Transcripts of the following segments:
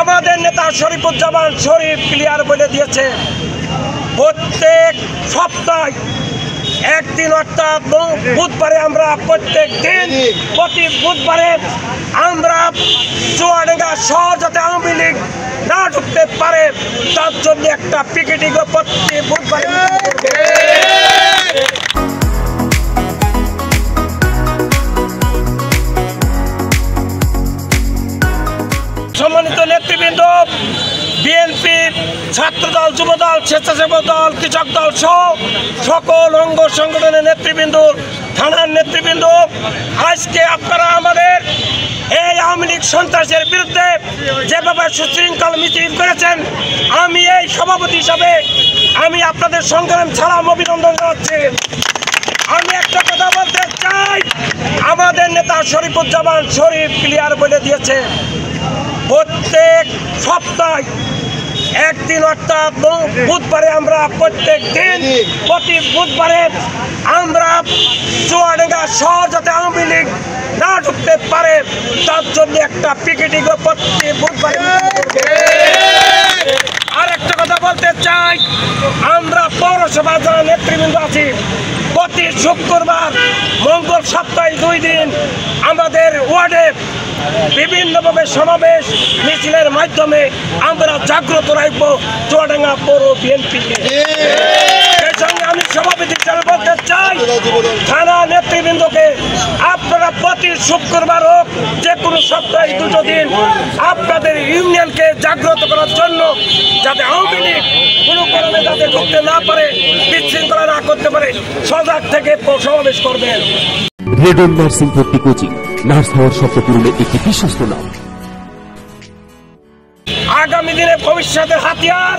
আমাদের নেতা শরীফুজ্জামান শরীফ ক্লিয়ার বলে দিয়েছে, প্রত্যেক সপ্তাহে একদিন অর্থাৎ বুধবারে আমরা প্রত্যেক দিন প্রতি বুধবারে আমরা চুয়াডাঙ্গা শহর যাতে আওয়ামী লীগ না ঢুকতে পারে তার জন্য একটা পিকেটিং প্রতি বুধবারে। সম্মানিত নেতৃবৃন্দ, বিএনপি, ছাত্রদল, যুবদল, স্বেচ্ছাসেবক দল, কৃষক দল সহ সকল অঙ্গ সংগঠনের নেতৃবৃন্দ, থানার নেতৃবৃন্দ, আজকে আপনারা আমাদের এই আওয়ামী লীগ সন্ত্রাসের বিরুদ্ধে যেভাবে সুশৃঙ্খল মিছিল করেছেন, আমি এই সভাপতি হিসাবে আমি আপনাদের সংগ্রাম ছাড়াও অভিনন্দন জানাচ্ছি। আমি একটা কথা বলতে চাই, আমাদের নেতা শরীফুজ্জামান শরীফ ক্লিয়ার বলে দিয়েছে, প্রত্যেক সপ্তাহে একদিন অর্থাৎ বুধবারে আমরা প্রত্যেক দিন প্রতি বুধবারে আমরা চুয়াডাঙ্গা শহর যাতে আওয়ামী লীগ না ঢুকতে পারে তার জন্য একটা পিকেটিং প্রতি বুধবারে। আর একটা কথা বলতে চাই, আমরা পৌরসভা যারা নেতৃবৃন্দ আছি প্রতি শুক্রবার মঙ্গল সপ্তাহে 2 দিন আমাদের ওয়ার্ডে বিভিন্নভাবে সমাবেশ মিছিলের মাধ্যমে আমরা জাগ্রত রাখবো চুয়াডাঙ্গা পৌর বিএনপিকে। সেই সঙ্গে আমি সভাপতি হিসাবে বলতে চাই, থানা নেতৃবৃন্দকে আপনারা প্রতি শুক্রবার হোক যে কোনো সপ্তাহে 2 দিন আপনাদের ইউনিয়নকে জাগ্রত করার জন্য যাতে আওয়ামী লীগ কোনো কারণে যাতে ঢুকতে না পারে, বিশৃঙ্খলা না করতে পারে, সজাগ থেকে সমাবেশ করবেন। রেডন নার্সিং ভর্তি কোচিং, নার্স হওয়ার স্বপ্ন পূরণের একটি বিশ্বস্ত নাম। আগামী দিনে ভবিষ্যতের হাতিয়ার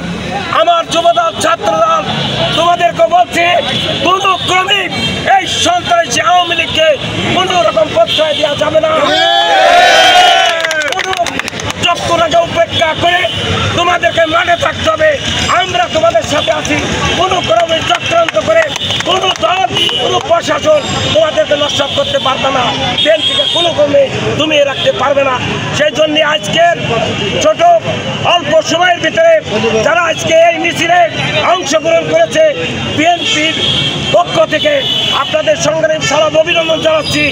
আমার যুবদল, ছাত্রদল, তোমাদেরকে বলছি, কোনো ক্রমে এই সন্ত্রাসী আওয়ামী লীগকে কোন রকম প্রশ্রয় দেওয়া যাবে না। চক্রটাকে উপেক্ষা করে তোমাদেরকে মাঠে থাকতে হবে। আমরা তোমাদের সাথে আছি। কোনো ক্রমে চক্রান্ত করে কোনো দল, কোনো প্রশাসন তোমাদেরকে নষ্ট করতে পারবে না, বিএনপিকে কোনো ক্রমে দমিয়ে রাখতে পারবে না। সেই জন্য আজকের ছোট অল্প সময়ের ভিতরে যারা আজকে এই মিছিলে অংশগ্রহণ করেছে, বিএনপির পক্ষ থেকে আপনাদের সংগ্রামী সালাম অভিনন্দন জানাচ্ছি।